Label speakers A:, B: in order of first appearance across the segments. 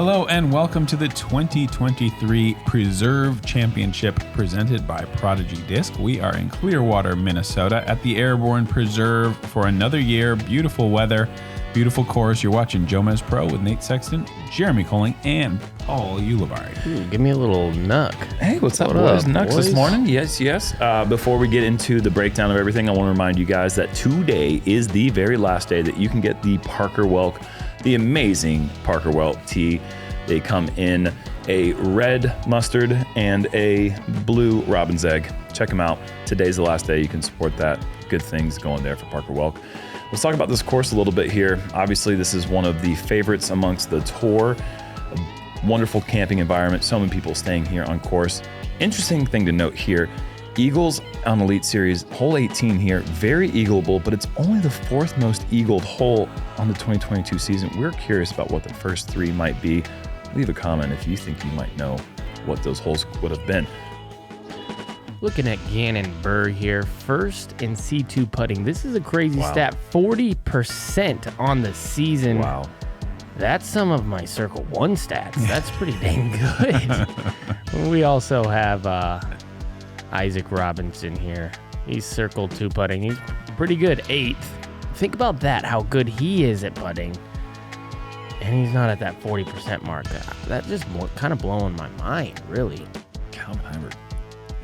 A: Hello and welcome to the 2023 Preserve Championship presented by Prodigy Disc. We are in Clearwater, Minnesota at the Airborne Preserve for another year. Beautiful weather, beautiful course. You're watching JomezPro with Nate Sexton, Jeremy Koling, and Paul Ulibarri.
B: Ooh, give me a little nuck.
C: Hey, what's up, boys? Nucks this morning? Yes. Before we get into the breakdown of everything, I want to remind you guys that today is the very last day that you can get the Parker Welck, the amazing Parker Welck tee. They come in a red mustard and a blue robin's egg. Check them out. Today's the last day you can support that. Good things going there for Parker Welck. Let's talk about this course a little bit here. Obviously, this is one of the favorites amongst the tour. A wonderful camping environment. So many people staying here on course. Interesting thing to note here. Eagles on Elite Series, hole 18 here, very eagleable, but it's only the fourth most eagled hole on the 2022 season. We're curious about what the first three might be. Leave a comment if you think you might know what those holes would have been.
B: Looking at Gannon Buhr here, first in C2 putting. This is a crazy stat, 40% on the season.
C: Wow.
B: That's some of my Circle 1 stats. That's pretty dang good. We also have Isaac Robinson here. He's Circle 2 putting. He's pretty good, 8th. Think about that, how good he is at putting. And he's not at that 40% mark. That just kind of blowing my mind, really.
C: Calvin Heimburg.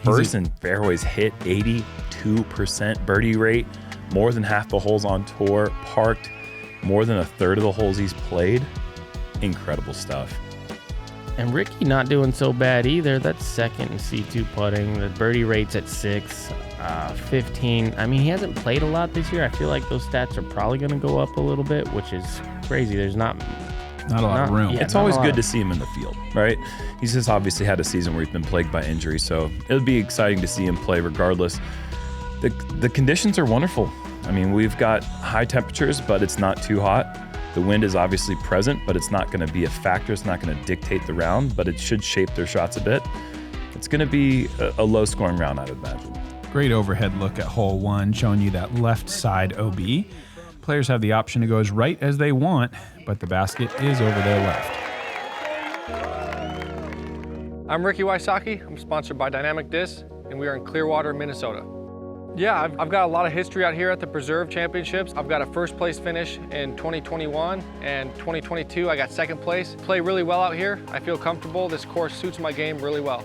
C: First in fairways hit, 82% birdie rate. More than half the holes on tour. Parked more than a third of the holes he's played. Incredible stuff.
B: And Ricky not doing so bad either. That's second in C2 putting. The birdie rate's at 6, 15. I mean, he hasn't played a lot this year. I feel like those stats are probably going to go up a little bit, which is crazy. There's not
A: a lot of room.
C: Yeah, it's always good to see him in the field, right? He's just obviously had a season where he's been plagued by injury, so it'll be exciting to see him play regardless. The conditions are wonderful. I mean, we've got high temperatures, but it's not too hot. The wind is obviously present, but it's not going to be a factor. It's not going to dictate the round, but it should shape their shots a bit. It's going to be a low-scoring round, I'd imagine.
A: Great overhead look at hole 1, showing you that left side OB. Players have the option to go as right as they want, but the basket is over their left.
D: I'm Ricky Wysocki. I'm sponsored by Dynamic Disc, and we are in Clearwater, Minnesota. Yeah, I've got a lot of history out here at the Preserve Championships. I've got a first place finish in 2021 and 2022. I got second place. Play really well out here. I feel comfortable. This course suits my game really well.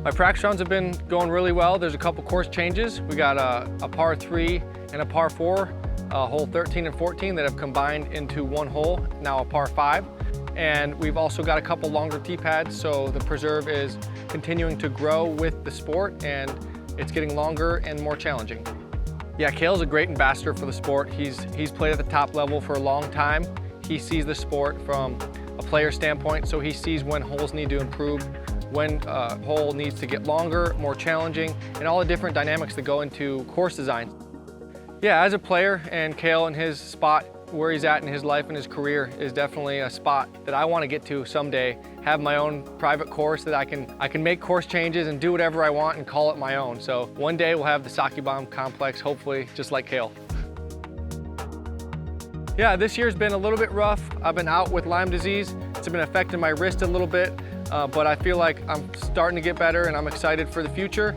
D: My practice rounds have been going really well. There's a couple course changes. We got a par 3 and a par 4, hole 13 and 14 that have combined into one hole, now a par 5. And we've also got a couple longer tee pads, so the Preserve is continuing to grow with the sport, and it's getting longer and more challenging. Yeah, Kale's a great ambassador for the sport. He's played at the top level for a long time. He sees the sport from a player standpoint, so he sees when holes need to improve, when a hole needs to get longer, more challenging, and all the different dynamics that go into course design. Yeah, as a player, and Kale and his spot where he's at in his life and his career is definitely a spot that I want to get to someday. Have my own private course that I can make course changes and do whatever I want and call it my own. So one day we'll have the Saki Bomb complex, hopefully, just like Kale. Yeah, this year's been a little bit rough. I've been out with Lyme disease. It's been affecting my wrist a little bit, but I feel like I'm starting to get better and I'm excited for the future.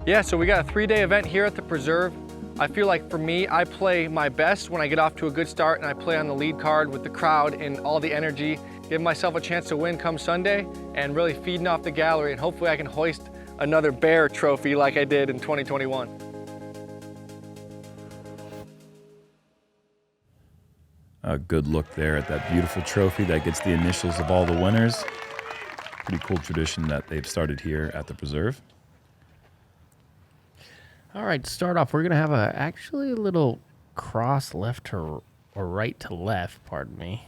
D: Yeah, so we got a 3-day event here at the Preserve. I feel like for me, I play my best when I get off to a good start and I play on the lead card with the crowd and all the energy, give myself a chance to win come Sunday and really feeding off the gallery, and hopefully I can hoist another Bear trophy like I did in 2021.
C: A good look there at that beautiful trophy that gets the initials of all the winners. Pretty cool tradition that they've started here at the Preserve.
B: All right, to start off, we're going to have actually a little cross left to or right to left, pardon me.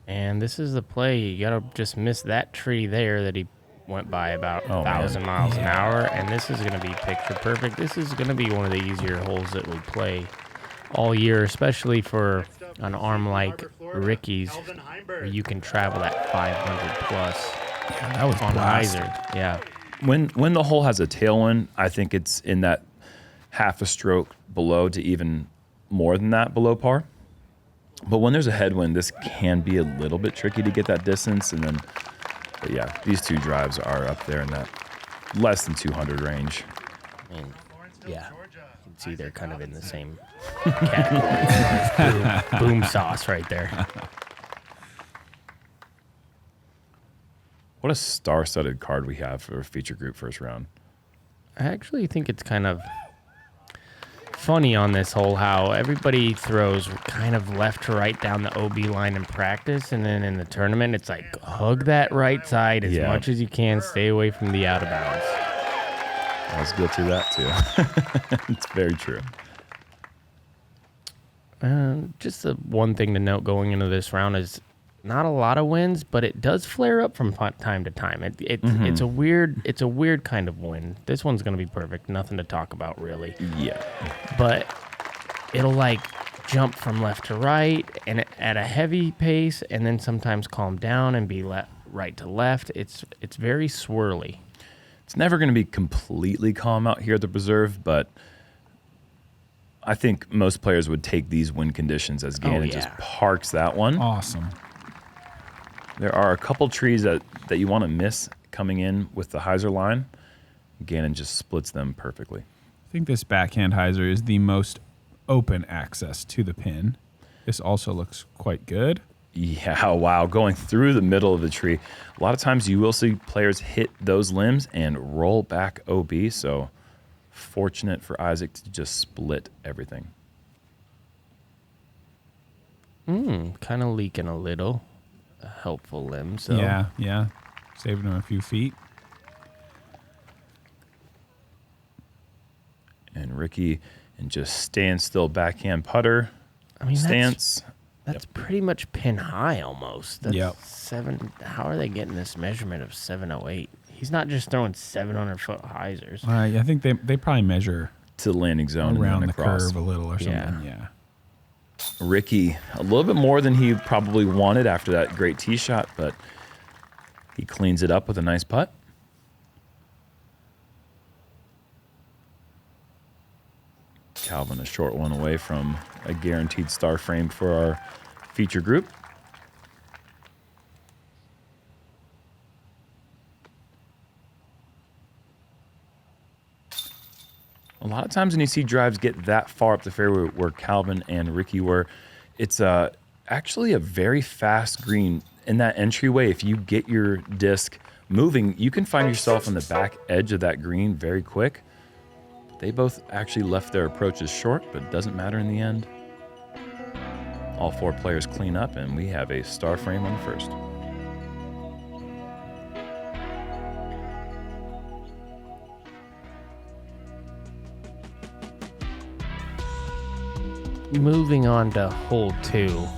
B: And this is the play. You got to just miss that tree there that he went by about 1,000 miles an hour. And this is going to be picture perfect. This is going to be one of the easier holes that we play all year, especially for an arm like Ricky's, where you can travel that 500 plus.
A: Yeah, that was
B: on riser. Yeah.
C: When the hole has a tailwind, I think it's in that half a stroke below to even more than that below par. But when there's a headwind, this can be a little bit tricky to get that distance. And then, but yeah, these two drives are up there in that less than 200 range.
B: And yeah, you can see they're kind of in the same category. Boom sauce right there.
C: What a star-studded card we have for a feature group first round.
B: I actually think it's kind of funny on this hole how everybody throws kind of left to right down the OB line in practice, and then in the tournament, it's like hug that right side as much as you can, stay away from the out of bounds.
C: I was guilty of that too. It's very true.
B: Just the one thing to note going into this round is not a lot of winds, but it does flare up from time to time. It's a weird kind of wind. This one's going to be perfect. Nothing to talk about really.
C: Yeah.
B: But it'll like jump from left to right and at a heavy pace, and then sometimes calm down and be right to left. It's very swirly.
C: It's never going to be completely calm out here at the preserve, but I think most players would take these wind conditions as Gannon just parks that one.
A: Awesome.
C: There are a couple trees that you want to miss coming in with the hyzer line. Gannon just splits them perfectly.
A: I think this backhand hyzer is the most open access to the pin. This also looks quite good.
C: Yeah, wow. Going through the middle of the tree. A lot of times you will see players hit those limbs and roll back OB, so fortunate for Isaac to just split everything.
B: Kind of leaking a little. A helpful limb, so.
A: Yeah. Saving him a few feet.
C: And Ricky, and just stand still backhand putter.
B: I mean,
C: stance.
B: That's pretty much pin high almost. That's 7. How are they getting this measurement of 708? He's not just throwing 700-foot hyzers.
A: I think they probably measure
C: to the landing zone
A: around
C: and
A: the
C: across.
A: curve a little or something. Yeah.
C: Ricky, a little bit more than he probably wanted after that great tee shot, but he cleans it up with a nice putt. Calvin, a short one away from a guaranteed star frame for our feature group. A lot of times when you see drives get that far up the fairway where Calvin and Ricky were, it's actually a very fast green. In that entryway, if you get your disc moving, you can find yourself on the back edge of that green very quick. They both actually left their approaches short, but it doesn't matter in the end. All 4 players clean up, and we have a star frame on the first.
B: Moving on to hole 2.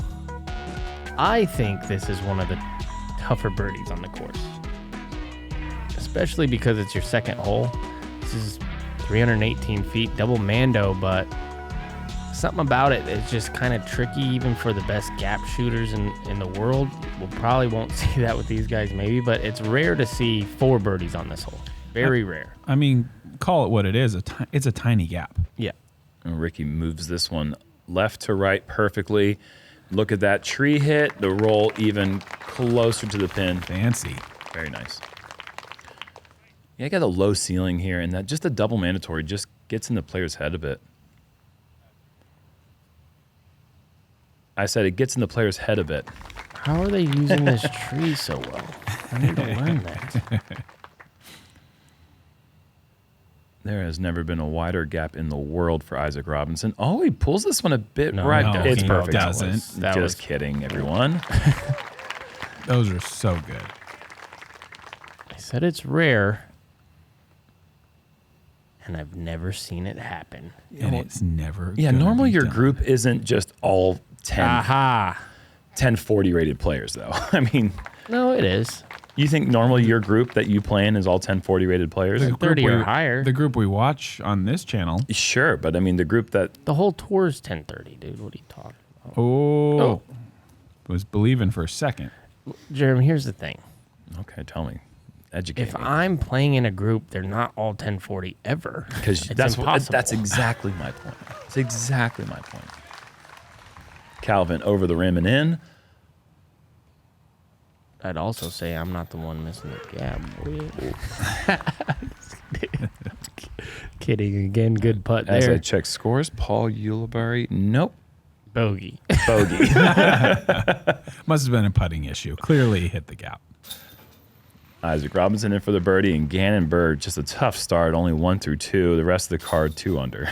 B: I think this is one of the tougher birdies on the course. Especially because it's your second hole. This is 318 feet, double Mando, but something about it is just kind of tricky even for the best gap shooters in the world. We probably won't see that with these guys maybe, but it's rare to see 4 birdies on this hole. Very rare.
A: I mean, call it what it is. It's a tiny gap.
B: Yeah.
C: And Ricky moves this one left to right perfectly. Look at that tree hit, the roll even closer to the pin.
A: Fancy.
C: Very nice. Yeah, I got a low ceiling here, and that just a double mandatory just gets in the player's head a bit. I said it gets in the player's head a bit.
B: How are they using this tree so well? I need to learn that.
C: There has never been a wider gap in the world for Isaac Robinson. Oh, he pulls this one a bit right.
A: No,
C: It's
A: he
C: perfect.
A: doesn't.
C: Just kidding, everyone.
A: Those are so good.
B: I said it's rare, and I've never seen it happen.
A: And it's never.
C: Yeah,
A: gonna
C: normally
A: be
C: your
A: done.
C: group isn't just all 10 40 rated players, though. I mean,
B: No, it is.
C: you think normally your group that you play in is all 10 40 rated players?
A: The group
B: 30 or higher.
A: The group we watch on this channel.
C: Sure, but I mean the group that
B: The whole tour's 1030, dude. What are you talking about?
A: Oh. Was believing for a second.
B: Jerm, here's the thing.
C: okay, tell me, educate
B: If
C: me.
B: I'm playing in a group, they're not all 1040 ever.
C: Because
B: It's
C: that's
B: impossible.
C: that's exactly my point. It's exactly my point. Calvin over the rim and in.
B: I'd also say I'm not the one missing the gap. Kidding again. Good putt there.
C: As I check scores, Paul Ulibarri, nope.
B: Bogey.
C: Bogey.
A: Must have been a putting issue. Clearly he hit the gap.
C: Isaac Robinson in for the birdie, and Gannon Bird, just a tough start, only 1 through 2. The rest of the card, 2 under.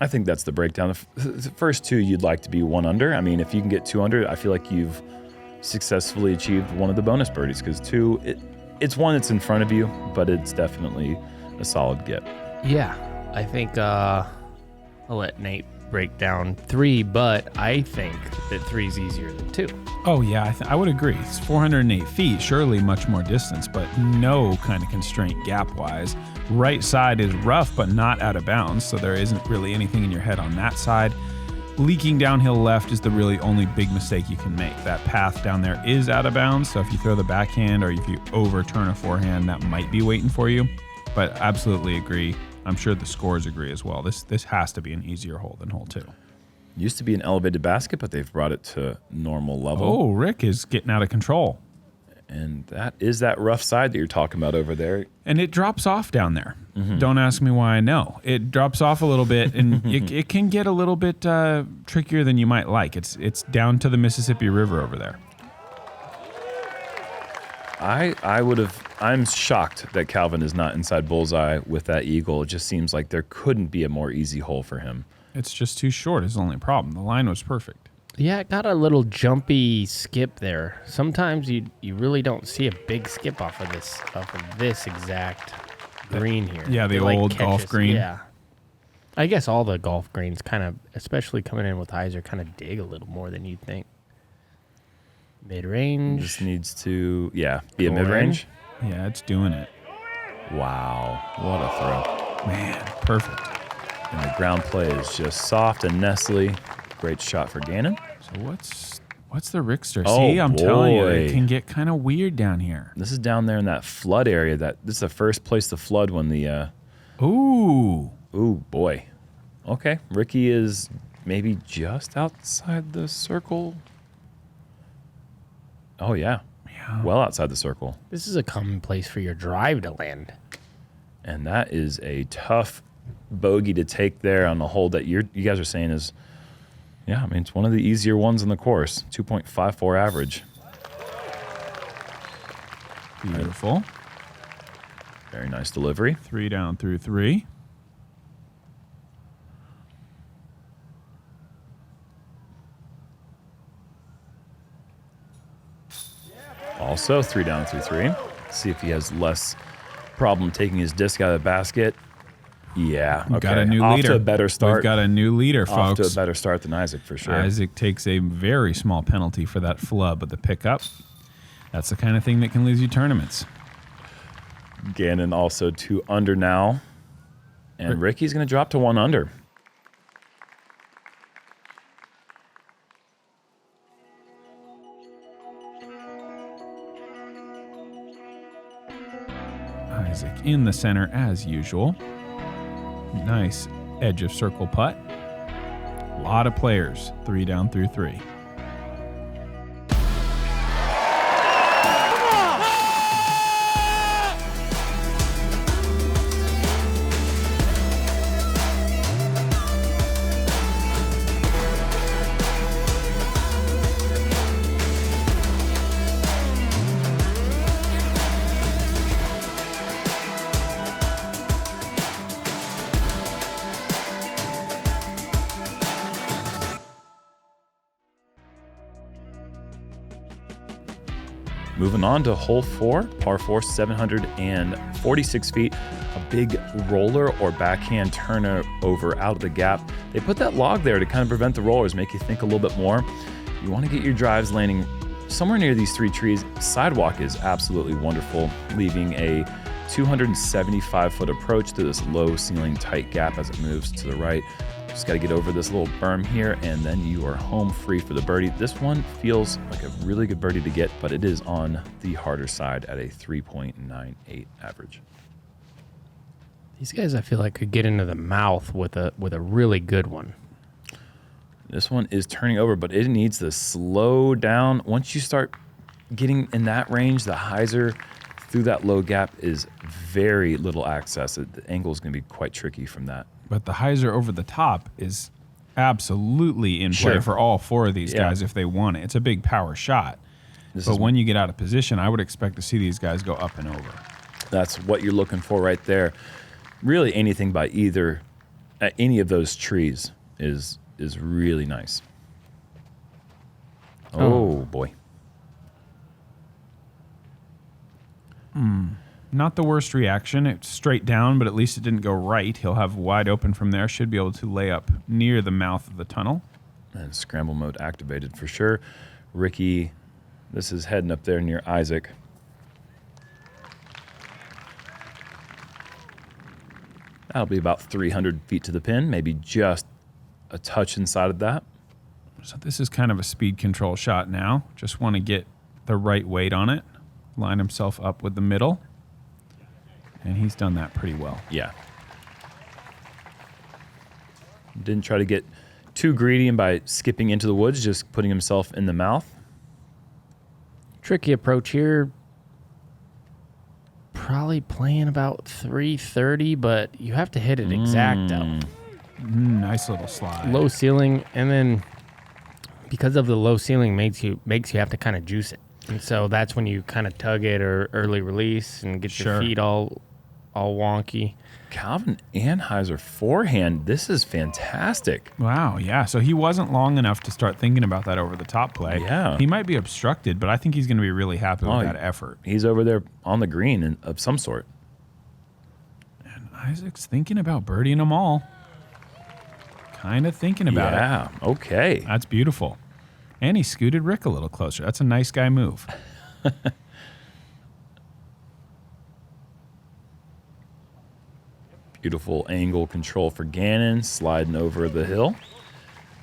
C: I think that's the breakdown. The first 2 you'd like to be 1 under. I mean, if you can get 2 under, I feel like you've successfully achieved one of the bonus birdies, because 2, it's one that's in front of you, but it's definitely a solid get.
B: Yeah, I think I'll let Nate break down 3, but I think that 3 is easier than 2.
A: Oh, yeah, I would agree. It's 408 feet, surely much more distance, but no kind of constraint gap-wise. Right side is rough, but not out of bounds, so there isn't really anything in your head on that side. Leaking downhill left is the really only big mistake you can make. That path down there is out of bounds, so if you throw the backhand or if you overturn a forehand, that might be waiting for you. But absolutely agree. I'm sure the scores agree as well. This has to be an easier hole than hole 2.
C: Used to be an elevated basket, but they've brought it to normal level.
A: Oh, Rick is getting out of control.
C: And that is that rough side that you're talking about over there.
A: And it drops off down there. Don't ask me why I know. It drops off a little bit, and it can get a little bit trickier than you might like. It's down to the Mississippi River over there.
C: I'm shocked that Calvin is not inside bullseye with that eagle. It just seems like there couldn't be a more easy hole for him.
A: It's just too short is the only problem. The line was perfect.
B: Yeah, it got a little jumpy skip there. Sometimes you really don't see a big skip off of this exact green here.
A: Yeah, the
B: It,
A: old golf green.
B: Yeah. I guess all the golf greens kind of, especially coming in with Iser, kind of dig a little more than you'd think. Mid-range.
C: Just needs to, be a
B: Koling.
C: mid-range.
A: Yeah, it's doing it.
C: Wow, what a throw.
A: Man, perfect.
C: And the ground play is just soft and nestly. Great shot for Gannon.
A: So what's the Rickster?
C: Oh,
A: See, I'm telling you, it
C: boy.
A: can get kind of weird down here.
C: This is down there in that flood area. This is the first place to flood when the...
A: Ooh.
C: Ooh, boy. Okay, Ricky is maybe just outside the circle. Oh, yeah.
A: Yeah.
C: Well outside the circle.
B: This is a common place for your drive to land.
C: And that is a tough bogey to take there on the hole that you guys are saying is... Yeah, I mean, it's one of the easier ones in the course. 2.54 average.
A: Beautiful.
C: Very nice delivery.
A: 3 down through 3.
C: Also 3 down through 3. See if he has less problem taking his disc out of the basket. Yeah, okay.
A: Got a new
C: Off
A: leader.
C: to a better start.
A: We've got a new leader, folks.
C: Off to a better start than Isaac, for sure.
A: Isaac takes a very small penalty for that flub, but the pickup, that's the kind of thing that can lose you tournaments.
C: Gannon also 2 under now. And Ricky's going to drop to 1 under.
A: Isaac in the center as usual. Nice edge of circle putt. A lot of players. 3 down through 3.
C: Moving on to hole 4, par 4, 746 feet. A big roller or backhand turnover out of the gap. They put that log there to kind of prevent the rollers, make you think a little bit more. You want to get your drives landing somewhere near these 3 trees. Sidewalk is absolutely wonderful, leaving a 275-foot approach to this low ceiling tight gap as it moves to the right. Just got to get over this little berm here, and then you are home free for the birdie. This one feels like a really good birdie to get, but it is on the harder side at a 3.98 average.
B: These guys, I feel like, could get into the mouth with a really good one.
C: This one is turning over, but it needs to slow down. Once you start getting in that range, the hyzer through that low gap is very little access. The angle is going to be quite tricky from that.
A: But the hyzer over the top is absolutely in play for all 4 of these guys if they want it. It's a big power shot. But when you get out of position, I would expect to see these guys go up and over.
C: That's what you're looking for right there. Really anything by either, any of those trees is really nice. Oh boy.
A: Not the worst reaction. It's straight down, but at least it didn't go right. He'll have wide open from there. Should be able to lay up near the mouth of the tunnel.
C: And scramble mode activated for sure. Ricky, this is heading up there near Isaac. That'll be about 300 feet to the pin, maybe just a touch inside of that.
A: So this is kind of a speed control shot now. Just want to get the right weight on it. Line himself up with the middle. And he's done that pretty well.
C: Yeah. Didn't try to get too greedy and by skipping into the woods, just putting himself in the mouth.
B: Tricky approach here. Probably playing about 330, but you have to hit it exacto.
A: Nice little slide.
B: Low ceiling, and then because of the low ceiling makes you have to kind of juice it. And so that's when you kind of tug it or early release and get your feet all wonky.
C: Calvin Anheuser forehand. This is fantastic.
A: Wow, yeah. So he wasn't long enough to start thinking about that over the top play.
C: Yeah.
A: He might be obstructed, but I think he's going to be really happy with that effort.
C: He's over there on the green of some sort.
A: And Isaac's thinking about birdieing them all. Kind of thinking about it.
C: Yeah, okay.
A: That's beautiful. And he scooted Rick a little closer. That's a nice guy move.
C: Beautiful angle control for Gannon, sliding over the hill.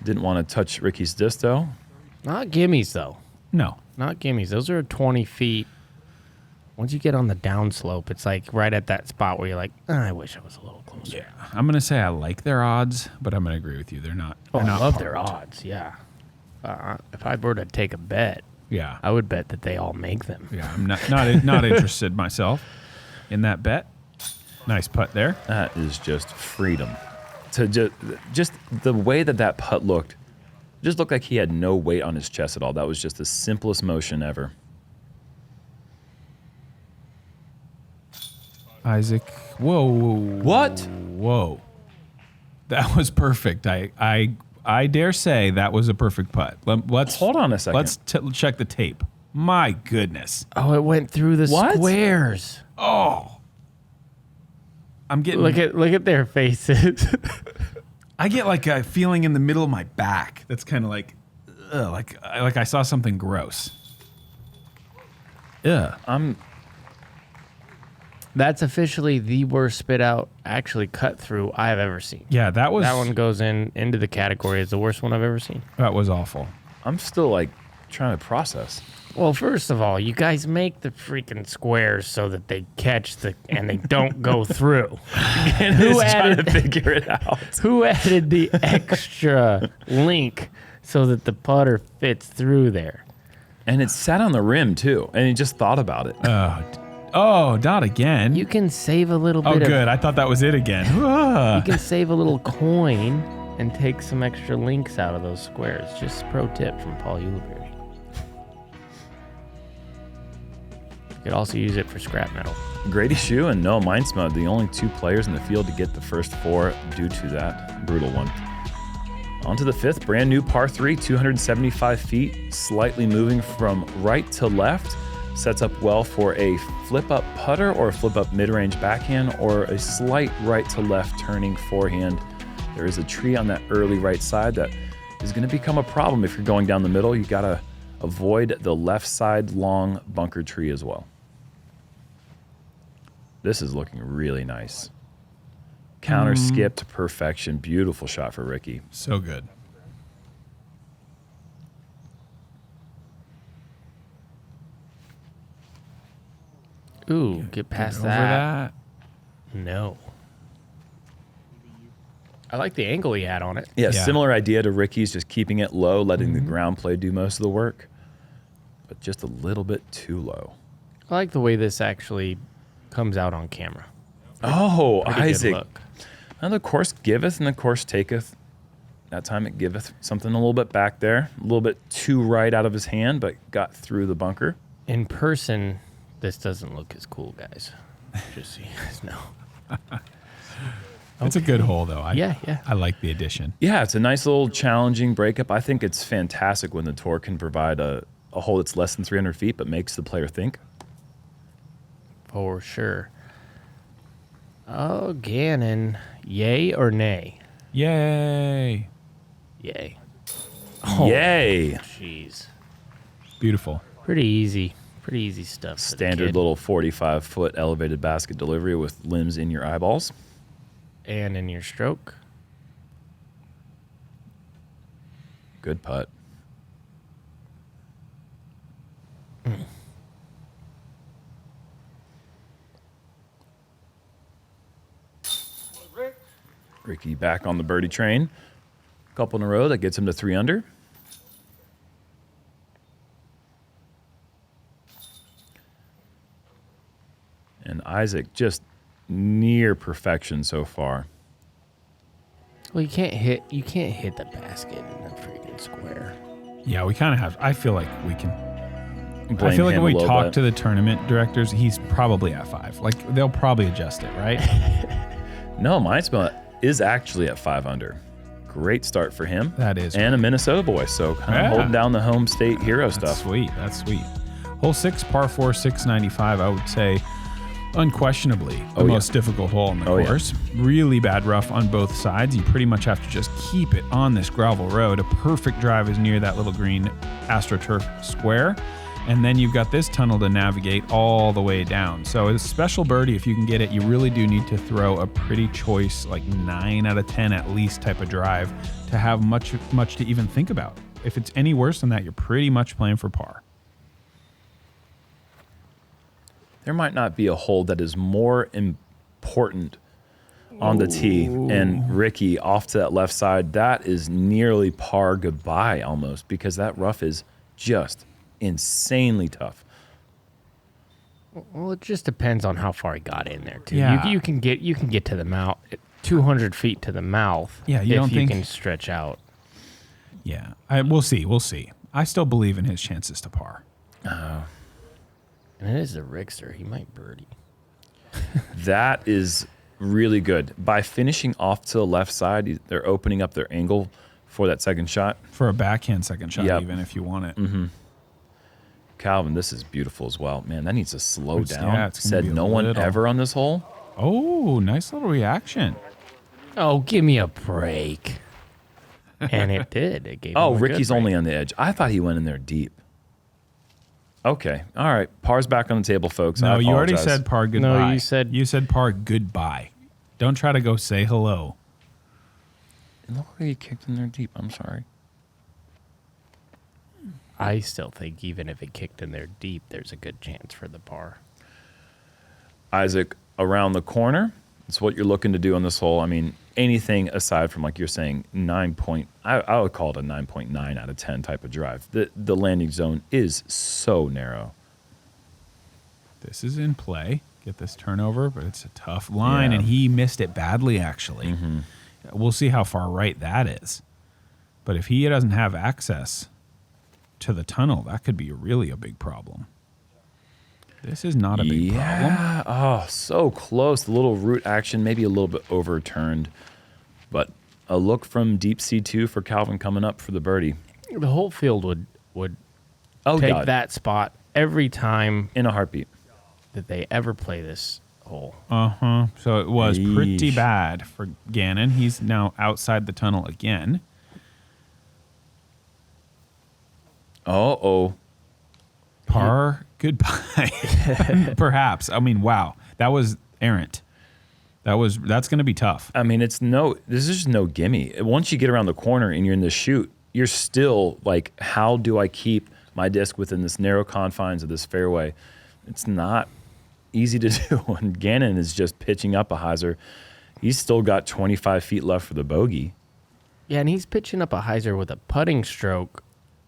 C: Didn't want to touch Ricky's disto.
B: Not gimmies, though.
A: No.
B: Not gimmies. Those are 20 feet. Once you get on the downslope, it's like right at that spot where you're like, I wish I was a little closer.
A: Yeah. I'm going to say I like their odds, but I'm going to agree with you. They're not.
B: Oh,
A: they're
B: I
A: not
B: love
A: parked.
B: their odds, yeah. If I were to take a bet,
A: Yeah.
B: I would bet that they all make them.
A: Yeah. I'm not interested myself in that bet. Nice putt there.
C: That is just freedom. To just the way that putt looked, just looked like he had no weight on his chest at all. That was just the simplest motion ever.
A: Isaac. Whoa.
C: What?
A: Whoa. That was perfect. I dare say that was a perfect putt. Let's
C: hold on a second.
A: Let's check the tape. My goodness.
B: Oh, it went through the squares.
A: Oh. I'm getting
B: look at their faces.
A: I get like a feeling in the middle of my back. That's kind of like, ugh, like I saw something gross. Yeah.
B: That's officially the worst spit out actually cut through I have ever seen.
A: Yeah, that
B: one goes into the category as the worst one I've ever seen.
A: That was awful.
C: I'm still like trying to process.
B: Well, first of all, you guys make the freaking squares so that they catch and they don't go through.
C: Who trying to figure it out?
B: Who added the extra link so that the putter fits through there?
C: And it sat on the rim too, and he just thought about it.
A: Oh, not again.
B: You can save a little bit.
A: Oh, good. I thought that was it again.
B: You can save a little coin and take some extra links out of those squares. Just pro tip from Paul Ulibarri. You could also use it for scrap metal.
C: Grady Shue and Noah Mindsmud, the only 2 players in the field to get the first 4 due to that brutal one. On to the 5th, brand new par 3, 275 feet, slightly moving from right to left. Sets up well for a flip-up putter or a flip-up mid-range backhand or a slight right to left turning forehand. There is a tree on that early right side that is going to become a problem if you're going down the middle. You got to avoid the left side long bunker tree as well. This is looking really nice. Counter skip to perfection. Beautiful shot for Ricky.
A: So good.
B: Ooh, get past
A: Over
B: that.
A: that.
B: No. I like the angle he had on it.
C: Yeah, similar idea to Ricky's, just keeping it low, letting the ground play do most of the work, but just a little bit too low.
B: I like the way this actually comes out on camera.
C: Pretty Isaac.
B: Good look.
C: Now the course giveth and the course taketh. That time it giveth something a little bit back there, a little bit too right out of his hand, but got through the bunker.
B: In person, this doesn't look as cool, guys. Just so you guys know.
A: It's a good hole, though.
B: Yeah.
A: I like the addition.
C: Yeah, it's a nice little challenging breakup. I think it's fantastic when the tour can provide a hole that's less than 300 feet but makes the player think.
B: For sure. Oh, Gannon. Yay or nay?
A: Yay.
B: Yay.
C: Yay.
B: Jeez.
A: Beautiful.
B: Pretty easy. Pretty easy stuff. for the
C: Standard
B: kid.
C: little 45-foot elevated basket delivery with limbs in your eyeballs.
B: And in your stroke.
C: Good putt. Ricky back on the birdie train. Couple in a row. That gets him to 3 under. And Isaac just near perfection so far.
B: Well, you can't hit the basket in the freaking square.
A: Yeah, we kind of have. I feel like we can.
C: Blame
A: I feel like
C: him
A: when
C: a
A: we
C: little
A: talk
C: bit.
A: to the tournament directors, he's probably at 5. Like, they'll probably adjust it, right?
C: No, Mindsmill is actually at 5 under. Great start for him.
A: That is
C: And a Minnesota boy, so kind of
A: Yeah.
C: holding down the home state hero
A: That's
C: stuff.
A: sweet. That's sweet. Hole 6, par 4, 695, I would say unquestionably the most difficult hole in the course. Really bad rough on both sides. You pretty much have to just keep it on this gravel road. A perfect drive is near that little green AstroTurf square. And then you've got this tunnel to navigate all the way down. So a special birdie, if you can get it, you really do need to throw a pretty choice, like 9 out of 10 at least type of drive to have much to even think about. If it's any worse than that, you're pretty much playing for par.
C: There might not be a hole that is more important on the tee. And Ricky off to that left side, that is nearly par goodbye almost, because that rough is just insanely tough.
B: Well, it just depends on how far he got in there, too.
A: Yeah.
B: You can get to the mouth, 200 feet to the mouth.
A: Yeah, you don't
B: if you
A: think-
B: can stretch out.
A: Yeah, we'll see. We'll see. I still believe in his chances to par.
B: And it is a Rickster. He might birdie.
C: That is really good. By finishing off to the left side, they're opening up their angle for that second shot.
A: For a backhand second shot,
C: Yep.
A: even if you want it.
C: Calvin, this is beautiful as well. Man, that needs to slow
A: It's-
C: down.
A: yeah, it's gonna
C: Said
A: be a
C: no one
A: little.
C: ever on this hole.
A: Oh, nice little reaction.
B: Oh, give me a break. And it did. It gave
C: Oh,
B: him a good
C: Ricky's
B: break.
C: only on the edge. I thought he went in there deep. Okay. All right. Par's back on the table, folks.
A: No,
C: I
A: you already
C: apologize.
A: said par goodbye.
B: you said
A: par goodbye. Don't try to go say hello.
C: Look like he kicked in there deep. I'm sorry.
B: I still think even if it kicked in there deep, there's a good chance for the par.
C: Isaac, around the corner. It's what you're looking to do on this hole. I mean, anything aside from, like you're saying, I would call it a 9.9 out of 10 type of drive. The landing zone is so narrow.
A: This is in play. Get this turnover, but it's a tough line,
C: Yeah.
A: and he missed it badly, actually. We'll see how far right that is. But if he doesn't have access to the tunnel, that could be really a big problem. This is not a big problem.
C: Yeah. Oh, so close. The little root action, maybe a little bit overturned. But a look from deep C2 for Calvin coming up for the birdie.
B: The whole field would
C: Oh,
B: take
C: God.
B: that spot every time
C: In a heartbeat.
B: that they ever play this hole.
A: So it was pretty
C: Yeesh.
A: bad for Gannon. He's now outside the tunnel again.
C: Uh-oh.
A: Par goodbye. Perhaps. I mean, wow. That was errant. That's going to be tough.
C: I mean, this is just no gimme. Once you get around the corner and you're in the chute, you're still like, how do I keep my disc within this narrow confines of this fairway? It's not easy to do. And Gannon is just pitching up a hyzer. He's still got 25 feet left for the bogey.
B: Yeah, and he's pitching up a hyzer with a putting stroke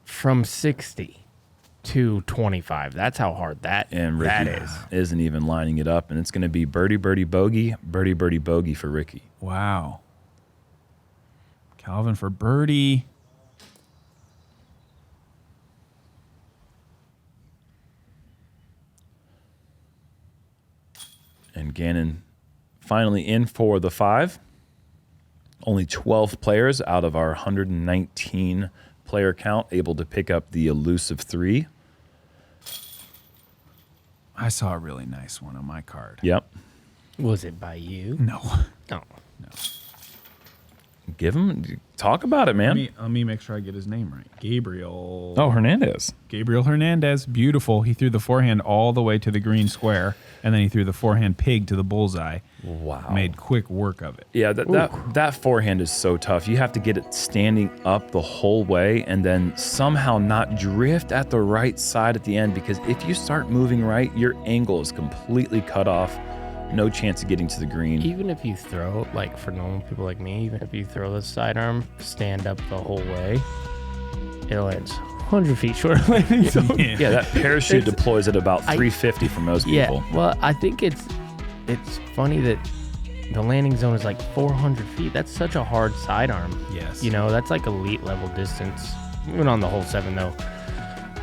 B: from 60 to 25. That's how hard that
C: Ricky isn't even lining it up, and it's going to be birdie, birdie, bogey, birdie, birdie, bogey for Ricky.
A: Wow. Calvin for birdie.
C: And Gannon finally in for the 5. Only 12 players out of our 119 player count able to pick up the elusive 3.
A: I saw a really nice one on my card.
C: Yep.
B: Was it by you?
A: No.
B: No.
C: Give him, talk about it, man.
A: Let me make sure I get his name right. Gabriel.
C: Oh, Hernandez.
A: Gabriel Hernandez. Beautiful. He threw the forehand all the way to the green square, and then he threw the forehand pig to the bullseye.
C: Wow.
A: Made quick work of it.
C: Yeah, that forehand is so tough. You have to get it standing up the whole way and then somehow not drift at the right side at the end, because if you start moving right, your angle is completely cut off. No chance of getting to the green.
B: Even if you throw, like for normal people like me, even if you throw the sidearm, stand up the whole way, it lands 100 feet short of landing zone.
C: Yeah, that parachute deploys at about 350 for most people.
B: Yeah, well, I think it's funny that the landing zone is like 400 feet. That's such a hard sidearm.
A: Yes.
B: You know, that's like elite level distance. Even on the hole 7, though.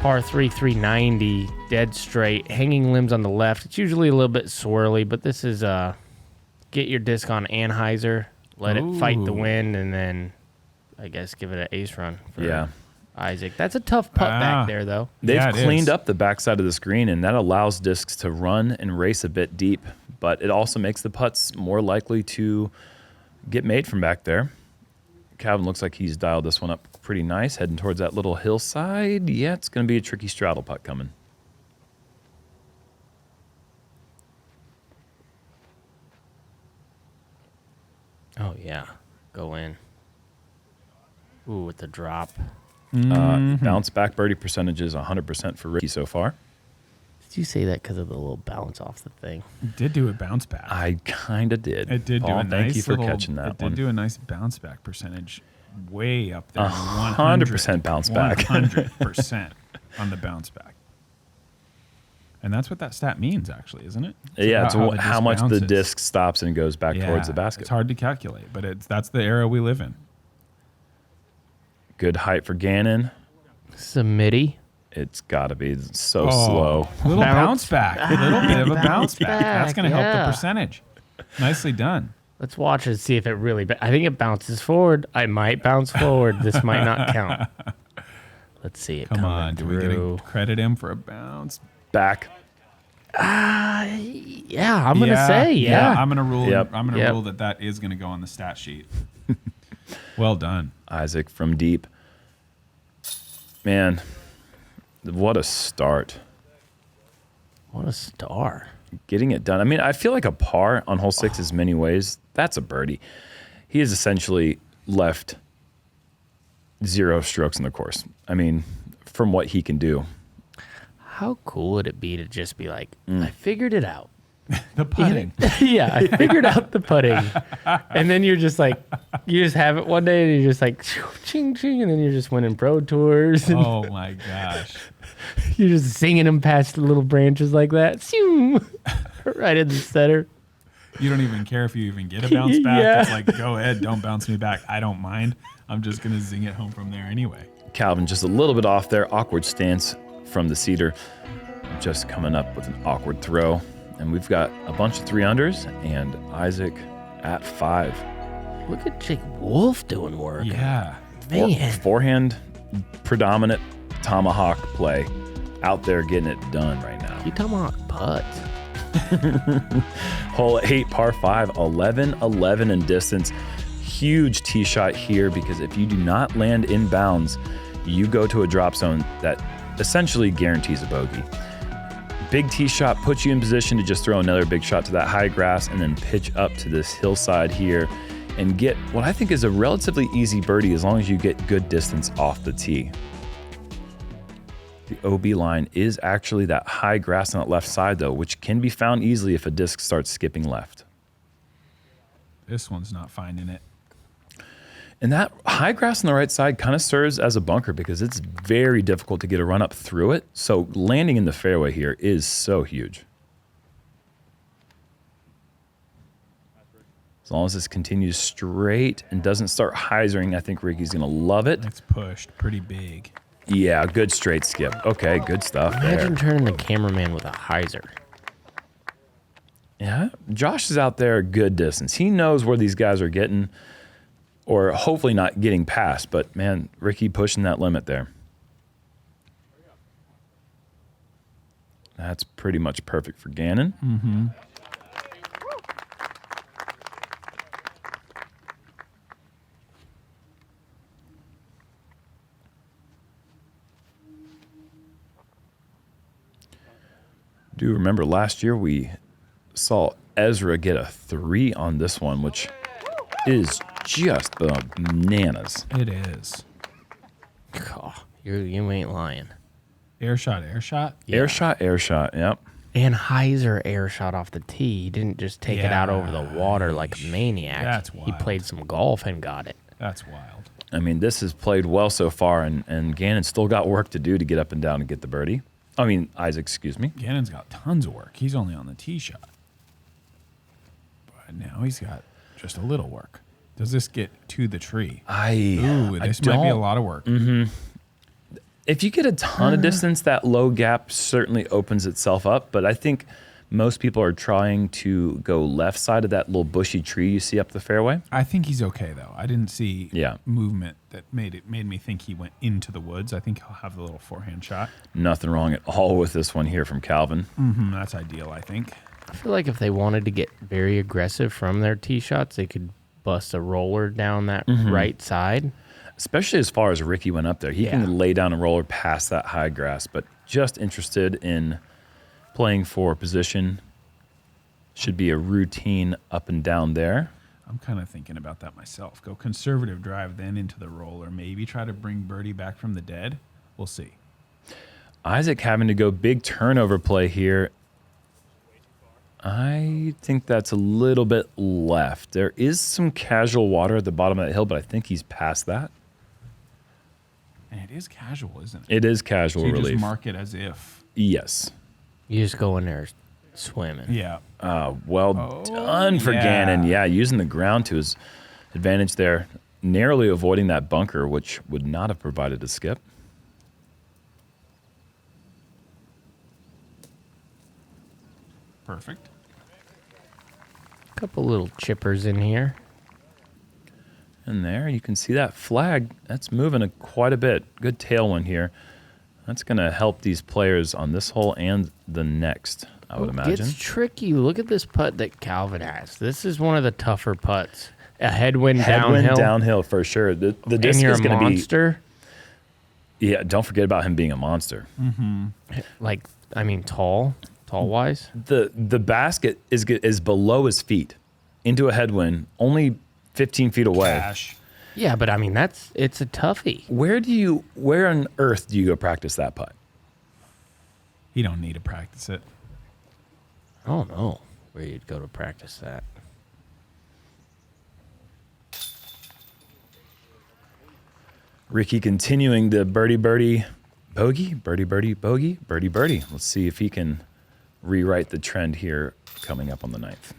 B: Par 3, 390, dead straight, hanging limbs on the left. It's usually a little bit swirly, but this is get your disc on anhyzer, let it fight the wind, and then I guess give it an ace run for Isaac. That's a tough putt back there, though.
C: They've cleaned up the backside of the screen, and that allows discs to run and race a bit deep, but it also makes the putts more likely to get made from back there. Calvin looks like he's dialed this one up pretty nice, heading towards that little hillside. Yeah, it's going to be a tricky straddle putt coming.
B: Oh, yeah. Go in. Ooh, with the drop.
C: Bounce back birdie percentage is 100% for Ricky so far.
B: Did you say that because of the little bounce off the thing?
A: It did do a bounce back.
C: I kind of did.
A: It did
C: Paul,
A: do a nice
C: thank you for catching that
A: It
C: one.
A: did do a nice bounce back percentage, way up there.
C: 100% bounce back.
A: 100% on the bounce back. And that's what that stat means, actually, isn't it?
C: It's how much the
A: bounces.
C: disc stops and goes back towards the basket.
A: It's hard to calculate, but that's the era we live in.
C: Good height for Gannon.
B: Submitty.
C: It's got to be so slow.
A: Little bounce back. A little bit of a bounce back.
B: back,
A: That's going to help the
B: yeah.
A: percentage. Nicely done.
B: Let's watch it, see if it really... I think it bounces forward. I might bounce forward. This might not count. Let's see it
A: Come on. Do we get
B: through.
A: to credit him for a bounce?
C: Back.
B: Yeah, I'm going to say, yeah.
A: I'm going to rule.
C: Yep.
A: I'm going to rule that is going to go on the stat sheet. Well done.
C: Isaac from deep. Man, what a start.
B: What a star.
C: Getting it done. I mean, I feel like a par on hole 6 is many ways. That's a birdie. He has essentially left 0 strokes in the course. I mean, from what he can do.
B: How cool would it be to just be like, I figured it out.
A: The putting.
B: Yeah, I figured out the putting. And then you're just like, you just have it one day and you're just like, ching, ching, and then you're just winning pro tours. And
A: Oh, my gosh.
B: you're just singing them past the little branches like that. Right in the center.
A: You don't even care if you even get a bounce back.
B: Yeah.
A: It's like, go ahead, don't bounce me back. I don't mind. I'm just going to zing it home from there anyway.
C: Calvin just a little bit off there. Awkward stance from the cedar. Just coming up with an awkward throw. And we've got a bunch of 3-unders and Isaac at 5.
B: Look at Jake Wolf doing work.
A: Yeah.
B: Man.
C: Forehand predominant tomahawk play out there getting it done right now.
B: You tomahawk putts.
C: Hole 8, par 5, 11-11 in distance. Huge tee shot here because if you do not land in bounds, you go to a drop zone that essentially guarantees a bogey. Big tee shot puts you in position to just throw another big shot to that high grass and then pitch up to this hillside here and get what I think is a relatively easy birdie as long as you get good distance off the tee. The OB line is actually that high grass on that left side though, which can be found easily if a disc starts skipping left.
A: This one's not finding it.
C: And that high grass on the right side kind of serves as a bunker because it's very difficult to get a run up through it. So landing in the fairway here is so huge. As long as this continues straight and doesn't start hyzering, I think Ricky's going to love it.
A: It's pushed pretty big.
C: Yeah, good straight skip. Okay, good stuff
B: Imagine
C: there.
B: turning the cameraman with a hyzer.
C: Yeah, Josh is out there a good distance. He knows where these guys are getting, or hopefully not getting past. But, man, Ricky pushing that limit there. That's pretty much perfect for Gannon.
A: Mm-hmm.
C: Do remember last year we saw Ezra get a 3 on this one, which is just bananas.
A: It is.
B: Oh, you ain't lying.
A: Air shot, air shot.
B: Yeah.
C: Air shot, yep.
B: And Heiser air shot off the tee. He didn't just take it out over the water like a maniac.
A: That's
B: He
A: wild.
B: played some golf and got it.
A: That's wild.
C: I mean, this has played well so far, and Gannon's still got work to do to get up and down and get the birdie. I mean, Isaac, excuse me.
A: Gannon's got tons of work. He's only on the tee shot. But now he's got just a little work. Does this get to the tree? Ooh, this might be a lot of work.
C: Mm-hmm. If you get a ton of distance, that low gap certainly opens itself up. But I think most people are trying to go left side of that little bushy tree you see up the fairway.
A: I think he's okay, though. I didn't see
C: Yeah.
A: movement that made me think he went into the woods. I think he'll have the little forehand shot.
C: Nothing wrong at all with this one here from Calvin.
A: Mm-hmm, that's ideal, I think.
B: I feel like if they wanted to get very aggressive from their tee shots, they could bust a roller down that right side.
C: Especially as far as Ricky went up there. He
B: Yeah.
C: can lay down a roller past that high grass, but just interested in playing for position. Should be a routine up and down there.
A: I'm kind of thinking about that myself. Go conservative drive, then into the roller. Maybe try to bring birdie back from the dead. We'll see.
C: Isaac having to go big turnover play here. I think that's a little bit left. There is some casual water at the bottom of that hill, but I think he's past that.
A: And it is casual, isn't it?
C: It is casual
A: So you
C: relief.
A: just mark it as if.
C: Yes.
B: You just go in there swimming.
A: Yeah.
C: Well done for
A: yeah.
C: Gannon. Yeah, using the ground to his advantage there. Narrowly avoiding that bunker, which would not have provided a skip.
A: Perfect.
B: Couple little chippers in here.
C: And there, you can see that flag. That's moving quite a bit. Good tailwind here. That's going to help these players on this hole and the next, I would imagine.
B: It's tricky. Look at this putt that Calvin has. This is one of the tougher putts. A headwind
C: downhill for sure. The disc
B: and you're
C: is
B: a
C: going to be.
B: monster.
C: Yeah, don't forget about him being a monster.
B: Like, I mean, tall wise.
C: The basket is below his feet into a headwind, only 15 feet away.
A: Cash.
B: Yeah, but I mean, it's a toughie.
C: Where on earth do you go practice that putt?
A: You don't need to practice it.
B: I don't know where you'd go to practice that.
C: Ricky continuing the birdie, bogey, birdie, bogey, birdie. Let's see if he can rewrite the trend here coming up on the 9th.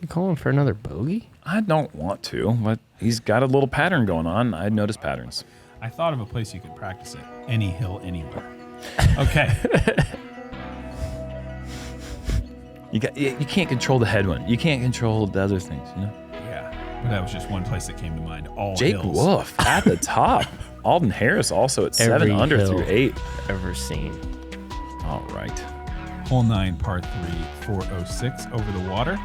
B: You calling for another bogey?
C: I don't want to, but he's got a little pattern going on. I notice patterns.
A: I thought of a place you could practice it. Any hill, anywhere. Okay.
C: You can't control the headwind. You can't control the other things, you know?
A: Yeah. But that was just one place that came to mind. All
C: Jake
A: hills.
C: Wolf at the top. Alden Harris also at 7
B: Every
C: under
B: hill
C: through 8.
B: ever seen.
C: All right.
A: Hole 9, par 3, 406 over the water.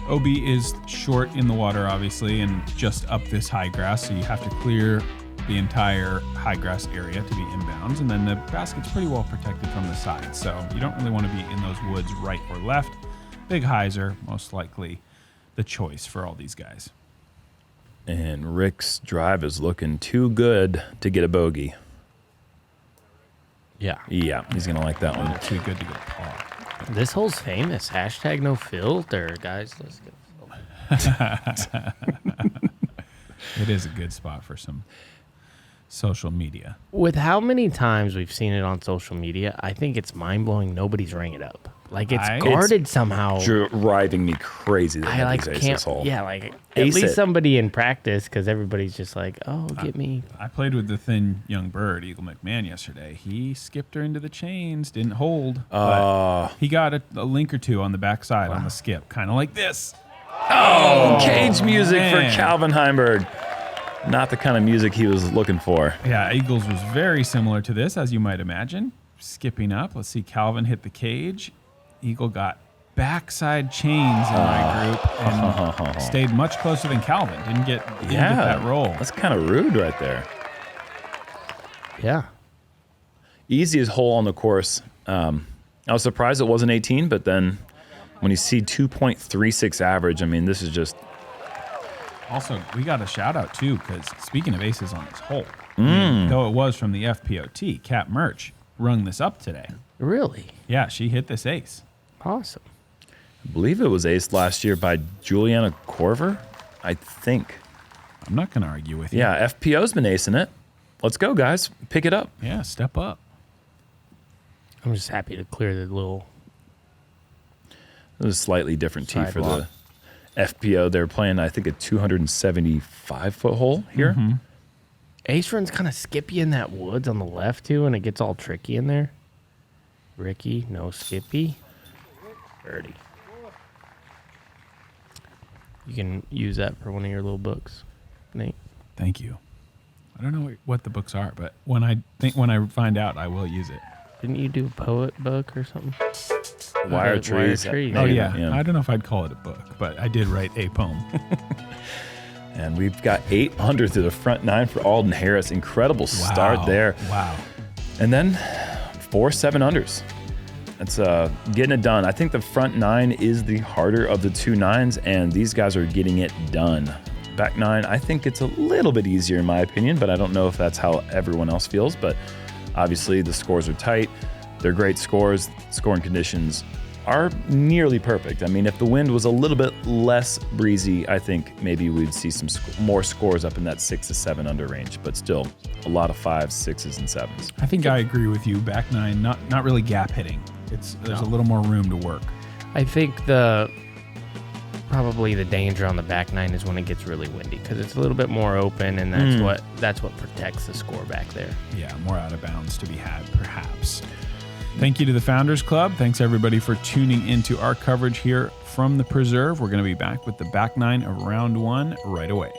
A: OB is short in the water, obviously, and just up this high grass, so you have to clear the entire high grass area to be inbounds, and then the basket's pretty well protected from the side, so you don't really want to be in those woods right or left. Big hyzer, most likely the choice for all these guys.
C: And Rick's drive is looking too good to get a bogey.
B: Yeah.
C: Yeah, he's going to like that one.
A: Too good to go par.
B: This hole's famous. Hashtag no filter, guys. Let's go.
A: It is a good spot for some social media.
B: With how many times we've seen it on social media, I think it's mind-blowing nobody's rang it up. Like, it's guarded somehow.
C: Driving me crazy that
B: I
C: nobody's aced this hole.
B: Yeah, like, at
C: Ace
B: least
C: it.
B: somebody in practice, because everybody's just like, oh, get me.
A: I played with the thin young bird, Eagle McMahon, yesterday. He skipped her into the chains, didn't hold. But he got a link or two on the backside on the skip, kind of like this.
C: Oh, cage music for
A: man.
C: Calvin Heimburg. Not the kind of music he was looking for.
A: Yeah, Eagles was very similar to this, as you might imagine. Skipping up. Let's see, Calvin hit the cage. Eagle got backside chains in my group and stayed much closer than Calvin. Didn't get that roll.
C: That's kind of rude right there.
B: Yeah.
C: Easiest hole on the course. I was surprised it wasn't 18, but then when you see 2.36 average, I mean, this is just...
A: Also, we got a shout out too, because speaking of aces on this hole, I mean, though it was from the FPOT, Cat Merch rung this up today.
B: Really?
A: Yeah, she hit this ace.
B: Awesome.
C: I believe it was aced last year by Juliana Corver, I think.
A: I'm not going to argue with you.
C: Yeah, FPO's been acing it. Let's go, guys. Pick it up.
A: Yeah, step up.
B: I'm just happy to clear the little...
C: It was a slightly different tee for
B: Sidewalk.
C: the FPO. They were playing, I think, a 275-foot hole here.
B: Ace runs kind of skippy in that woods on the left, too, and it gets all tricky in there. Ricky, no skippy. Birdie. You can use that for one of your little books, Nate.
A: Thank you. I don't know what the books are, but when I find out, I will use it.
B: Didn't you do a poet book or something?
C: Wire trees.
A: Oh, yeah. I don't know if I'd call it a book, but I did write a poem.
C: And we've got 8 under through the front 9 for Alden Harris. Incredible start there.
A: Wow.
C: And then 4 7-unders. That's getting it done. I think the front 9 is the harder of the 2 9s, and these guys are getting it done. Back 9, I think it's a little bit easier in my opinion, but I don't know if that's how everyone else feels. But obviously the scores are tight. They're great scores. Scoring conditions are nearly perfect. I mean, if the wind was a little bit less breezy, I think maybe we'd see some more scores up in that 6 to 7 under range, but still a lot of 5s, 6s, and 7s.
A: I think I agree with you. Back 9, not really gap hitting. There's a little more room to work.
B: I think probably the danger on the back 9 is when it gets really windy, because it's a little bit more open, and that's what protects the score back there.
A: Yeah, more out of bounds to be had, perhaps. Thank you to the Founders Club. Thanks, everybody, for tuning into our coverage here from the Preserve. We're going to be back with the back 9 of round 1 right away.